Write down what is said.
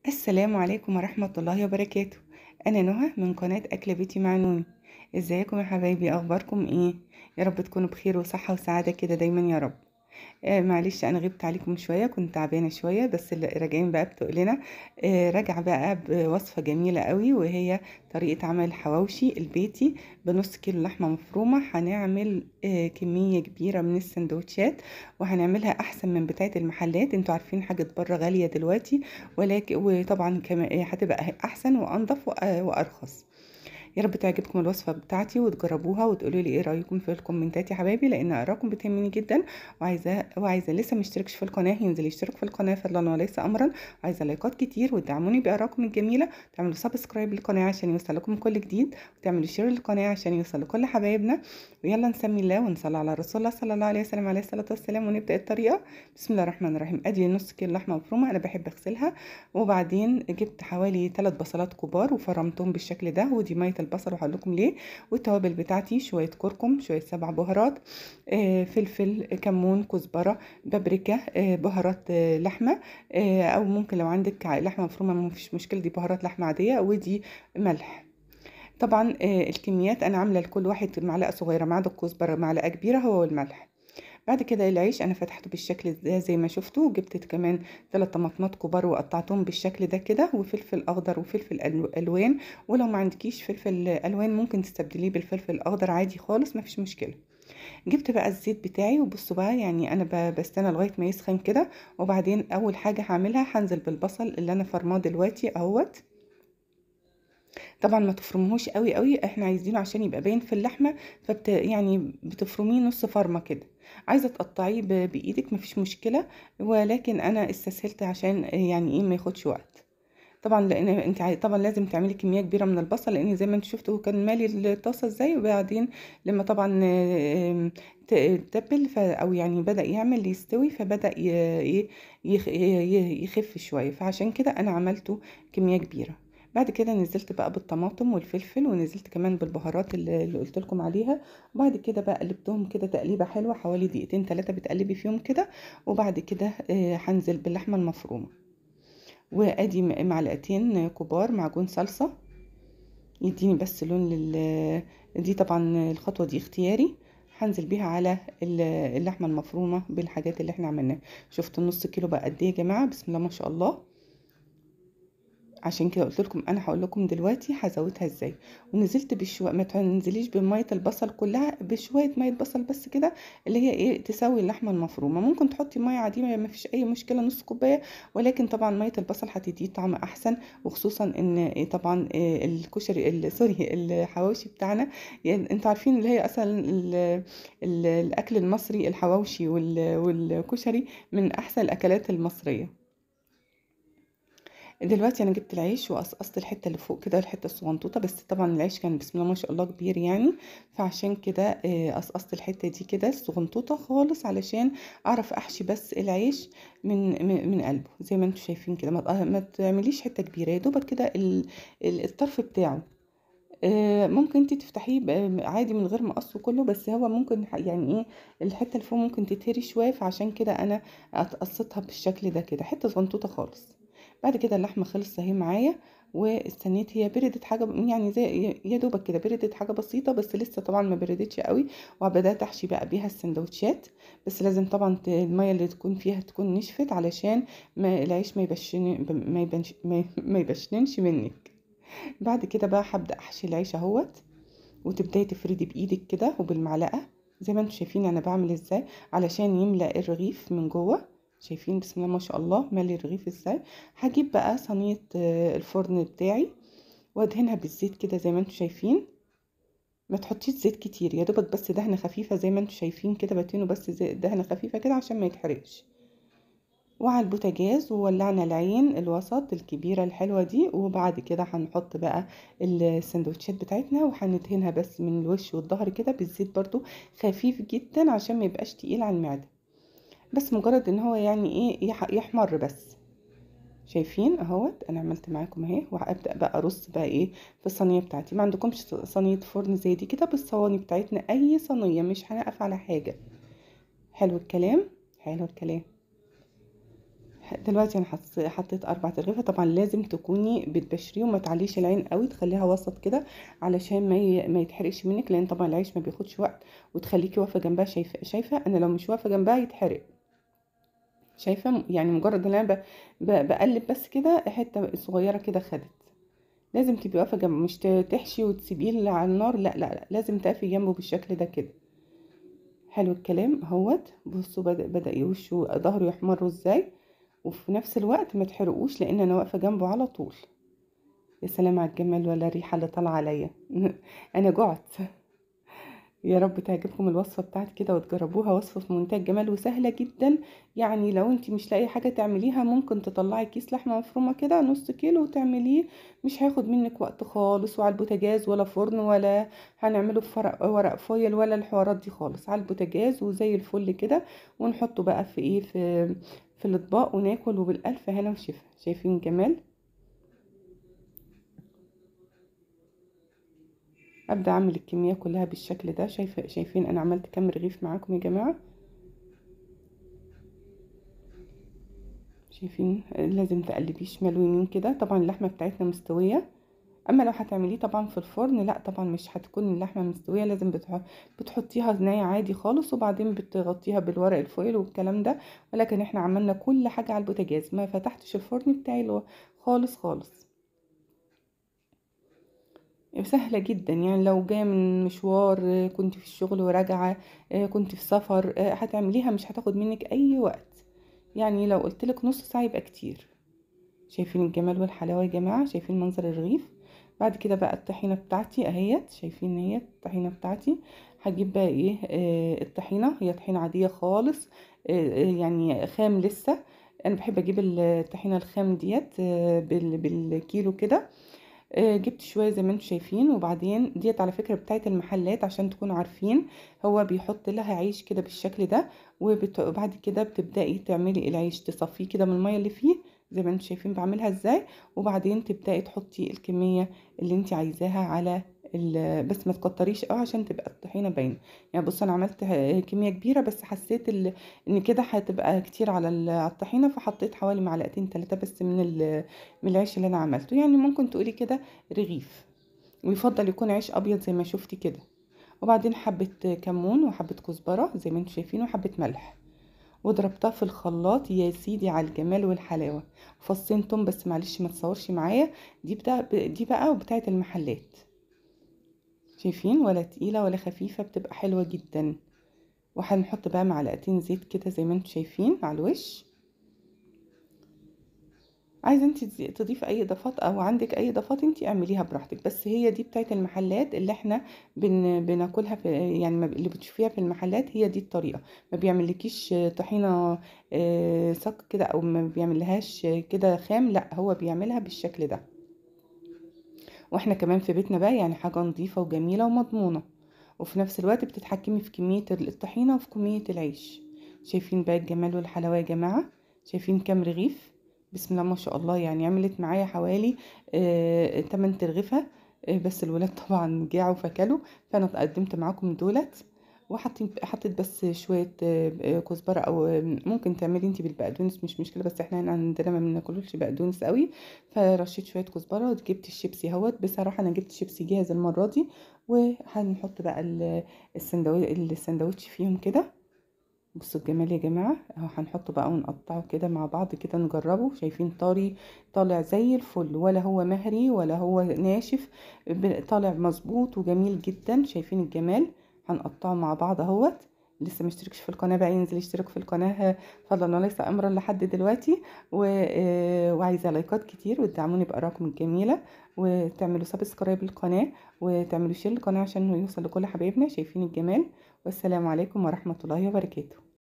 السلام عليكم ورحمة الله وبركاته. أنا نهى من قناة أكل بيتي مع نوني. ازيكم يا حبايبي؟ أخباركم ايه؟ يا رب تكونوا بخير وصحة وسعادة كده دايما يا رب. معلش انا غبت عليكم شويه، كنت تعبانه شويه، بس اللي راجعين بقى بتقلنا. راجعه بقى بوصفه جميله قوي، وهي طريقه عمل الحواوشي البيتي. بنص كيلو لحمه مفرومه هنعمل كميه كبيره من السندوتشات، وهنعملها احسن من بتاعه المحلات. انتوا عارفين حاجه بره غاليه دلوقتي، ولكن وطبعا كمان هتبقى احسن وانضف وارخص. يا رب تعجبكم الوصفة بتاعتي وتجربوها وتقولوا لي ايه رأيكم في الكومنتات يا حبايبي، لان ارائكم بتهمني جدا. وعايزة لسه مشتركش في القناة ينزل يشترك في القناة فضلا وليس امرا. وعايزة لايكات كتير وتدعموني بارائكم الجميلة، تعملوا سبسكرايب للقناة عشان يوصلكم كل جديد، وتعملوا شير للقناة عشان يوصل لكل حبايبنا. ويلا نسمي الله ونصلي على رسول الله صلى الله عليه وسلم عليه الصلاة والسلام ونبدأ الطريقة. بسم الله الرحمن الرحيم. ادي نص كيلو لحمة مفرومة، انا بحب اغسلها. وبعدين جبت حوالي 3 بصلات كبار وفرمتهم بالشكل ده، ودي ميه البصل وهقول لكم ليه. والتوابل بتاعتي شويه كركم، شويه 7 بهارات، فلفل، كمون، كزبره، بابريكا، بهارات لحمه، او ممكن لو عندك لحمه مفرومه مفيش مشكله، دي بهارات لحمه عاديه، ودي ملح. طبعا الكميات انا عامله لكل واحد معلقه صغيره، ما عدا الكزبره معلقه كبيره هو والملح. بعد كده العيش انا فتحته بالشكل ده زي ما شفتوا، وجبت كمان 3 طماطمات كبار وقطعتهم بالشكل ده كده، وفلفل اخضر وفلفل الوان. ولو ما عندكيش فلفل الوان ممكن تستبدليه بالفلفل الاخضر عادي خالص، ما فيش مشكله. جبت بقى الزيت بتاعي، وبصوا بقى يعني انا بستنى لغايه ما يسخن كده. وبعدين اول حاجه هعملها هنزل بالبصل اللي انا فرماه دلوقتي اهوت. طبعا ما تفرموهوش قوي قوي، احنا عايزينه عشان يبقى باين في اللحمه، يعني بتفرميه نص فرمه كده. عايزه تقطعيه بايدك مفيش مشكله، ولكن انا استسهلت عشان يعني ايه ما ياخدش وقت. طبعا لان انت طبعا لازم تعملي كميه كبيره من البصل، لان زي ما انت شفتوا كان مالي الطاسه ازاي. وبعدين لما طبعا تبل او يعني بدا يعمل يستوي، فبدا يخف شويه، فعشان كده انا عملته كميه كبيره. بعد كده نزلت بقى بالطماطم والفلفل، ونزلت كمان بالبهارات اللي قلت لكم عليها. وبعد كده بقى قلبتهم كده تقليبه حلوه، حوالي دقيقتين 3 بتقلبي فيهم كده. وبعد كده هنزل باللحمه المفرومه، وادي معلقتين كبار معجون صلصة يديني بس لون دي طبعا الخطوة دي اختياري. هنزل بيها على اللحمة المفرومة بالحاجات اللي احنا عملناها. شفتوا النص كيلو بقى قد ايه يا جماعة؟ بسم الله ما شاء الله. عشان كده قلت لكم انا هقول لكم دلوقتي هزودها ازاي. ونزلت ما تنزليش بميه البصل كلها، بشويه ميه بصل بس كده، اللي هي ايه تساوي اللحمه المفرومه. ممكن تحطي ميه عاديه ما فيش اي مشكله، نص كوبايه، ولكن طبعا ميه البصل هتديه طعم احسن. وخصوصا ان طبعا الكشري سوري الحواوشي بتاعنا، يعني انتوا عارفين اللي هي اصلا الاكل المصري الحواوشي والكشري من احسن الاكلات المصريه. دلوقتي انا جبت العيش وقصقصت الحته اللي فوق كده، الحته الصغنطوطه، بس طبعا العيش كان بسم الله ما شاء الله كبير يعني. فعشان كده قصقصت الحته دي كده الصغنطوطه خالص، علشان اعرف احشي بس العيش من قلبه زي ما انتم شايفين كده. ما تعمليش حته كبيره، يا دوبك كده الطرف بتاعه. ممكن انت تفتحيه عادي من غير ما اقصه كله، بس هو ممكن يعني ايه الحته اللي فوق ممكن تتهري شويه، فعشان كده انا قصيتها بالشكل ده كده حته صغنطوطه خالص. بعد كده اللحمه خلصت اهي معايا، واستنيت هي بردت حاجه يعني زي يا دوبك كده بردت حاجه بسيطه، بس لسه طبعا ما بردتش قوي. وبدات احشي بقى بيها السندوتشات. بس لازم طبعا الميه اللي تكون فيها تكون نشفت، علشان ما العيش ما يبشنش منك. بعد كده بقى هبدأ احشي العيش اهوت، وتبداي تفردي بايدك كده وبالمعلقه زي ما انتم شايفين انا بعمل ازاي، علشان يملأ الرغيف من جوه. شايفين بسم الله ما شاء الله مالي الرغيف ازاي. هجيب بقى صينيه الفرن بتاعي، وادهنها بالزيت كده زي ما انتم شايفين. ما تحطيش زيت كتير، يا دوبك بس دهنه خفيفه زي ما انتم شايفين كده، بدهنه بس دهنه خفيفه كده عشان ما يتحرقش. وعلى البوتاجاز وولعنا العين الوسط الكبيرة الحلوة دي. وبعد كده هنحط بقى السندوتشات بتاعتنا، وهندهنها بس من الوش والظهر كده بالزيت برضو خفيف جدا عشان ما يبقاش تقيل على المعدة، بس مجرد ان هو يعني ايه يحمر بس. شايفين اهوت انا عملت معاكم اهي. وهبدا بقى ارص بقى ايه في الصينيه بتاعتي. ما عندكمش صينيه فرن زي دي كده، بالصواني بتاعتنا اي صينيه مش هنقف على حاجه. حلو الكلام، حلو الكلام. دلوقتي انا حطيت 4 ترغيفه. طبعا لازم تكوني بتبشريه وما تعليش العين قوي، تخليها وسط كده علشان ما يتحرقش منك، لان طبعا العيش ما بياخدش وقت. وتخليكي واقفه جنبها. شايفه انا لو مش واقفه جنبها يتحرق. شايفه يعني مجرد ان انا بقلب بس كده حته صغيره كده خدت. لازم تبقي واقفه جنبه، مش تحشي وتسيبيه على النار، لا لا لا، لازم تقفي جنبه بالشكل ده كده. حلو الكلام اهوت. بصوا بدأ يوشه ظهره يحمر ازاي، وفي نفس الوقت ما تحرقوش لان انا واقفه جنبه على طول. يا سلام على الجمال ولا الريحه اللي طالعه عليا. انا جعت. يا رب تعجبكم الوصفه بتاعتي كده وتجربوها. وصفه في منتهى الجمال وسهله جدا. يعني لو انت مش لاقي حاجه تعمليها، ممكن تطلعي كيس لحمه مفرومه كده نص كيلو وتعمليه. مش هياخد منك وقت خالص، وعلى البوتاجاز ولا فرن ولا هنعمله في ورق فويل ولا الحوارات دي خالص. على البوتاجاز وزي الفل كده. ونحطه بقى في ايه، في الاطباق وناكل وبالالف هنا وشفا. شايفين جمال. ابدا اعمل الكميه كلها بالشكل ده. شايفين انا عملت كام رغيف معاكم يا جماعه. شايفين لازم تقلبيه شمال ويمين كده. طبعا اللحمه بتاعتنا مستويه. اما لو هتعمليه طبعا في الفرن، لا طبعا مش هتكون اللحمه مستويه. لازم بتحطيها نيه عادي خالص، وبعدين بتغطيها بالورق الفويل والكلام ده. ولكن احنا عملنا كل حاجه على البوتاجاز، ما فتحتش الفرن بتاعي خالص خالص. سهلة جدا. يعني لو جاية من مشوار، كنت في الشغل وراجعة، كنت في سفر، هتعمليها مش هتاخد منك اي وقت. يعني لو قلتلك نص ساعة يبقى كتير. شايفين الجمال والحلاوة يا جماعة. شايفين منظر الرغيف. بعد كده بقى الطحينة بتاعتي اهيت. شايفين اهيت الطحينة بتاعتي. هجيب بقى ايه، الطحينة هي طحينة عادية خالص، يعني خام لسه. انا بحب اجيب الطحينة الخام ديت بالكيلو كده. جبت شويه زي ما انتم شايفين. وبعدين ديت على فكره بتاعت المحلات عشان تكونوا عارفين. هو بيحط لها عيش كده بالشكل ده. وبعد كده بتبداي تعملي العيش، تصفيه كده من الميه اللي فيه زي ما انتم شايفين بعملها ازاي. وبعدين تبداي تحطي الكميه اللي انت عايزاها على بس ما تكتريش قوي عشان تبقى الطحينه باينه. يعني بص انا عملت كميه كبيره، بس حسيت ان كده هتبقى كتير على على الطحينه، فحطيت حوالي معلقتين 3 بس من العيش اللي انا عملته. يعني ممكن تقولي كده رغيف. ويفضل يكون عيش ابيض زي ما شفتي كده. وبعدين حبة كمون وحبة كزبرة زي ما انتم شايفين وحبة ملح. وضربتها في الخلاط يا سيدي على الجمال والحلاوة. فصين توم بس معلش ما تصورش معايا. دي بقى وبتاعت المحلات. شايفين ولا تقيلة ولا خفيفة، بتبقى حلوة جدا. وهنحط بقى معلقتين زيت كده زي ما انتم شايفين على الوش. عايزه انت تضيفي اي اضافات او عندك اي اضافات انت اعمليها براحتك. بس هي دي بتاعت المحلات اللي احنا بناكلها في، يعني اللي بتشوفيها في المحلات هي دي الطريقه. ما بيعملكيش طحينه صك كده، او ما بيعملهاش كده خام، لا هو بيعملها بالشكل ده. واحنا كمان في بيتنا بقى يعني حاجه نظيفه وجميله ومضمونه. وفي نفس الوقت بتتحكمي في كميه الطحينه وفي كميه العيش. شايفين بقى الجمال والحلاوه يا جماعه. شايفين كام رغيف. بسم الله ما شاء الله. يعني عملت معايا حوالي 8 ترغفة. بس الولاد طبعا جاعوا فكلوا. فانا قدمت معاكم دولت. حطيت بس شويه كزبره، او ممكن تعملي انتي بالبقدونس مش مشكله، بس احنا هنا عندنا ما بناكلوش بقدونس قوي. فرشيت شويه كزبره. وجبت الشيبسي اهوت. بصراحه انا جبت شيبسي جاهز المره دي. وهنحط بقى السندوتش فيهم كده. بصوا الجمال يا جماعه اهو. هنحطه بقى ونقطعه كده مع بعض كده نجربه. شايفين طري طالع زي الفل، ولا هو مهري ولا هو ناشف. طالع مظبوط وجميل جدا. شايفين الجمال. هنقطعه مع بعض اهوت. لسه مشتركش في القناه بقى ينزل يشترك في القناه فضلا وليس امرا لحد دلوقتي. وعايزه لايكات كتير وتدعموني بارائكم الجميله. وتعملوا سبسكرايب للقناه. وتعملوا شير للقناه عشان يوصل لكل حبايبنا. شايفين الجمال. والسلام عليكم ورحمه الله وبركاته.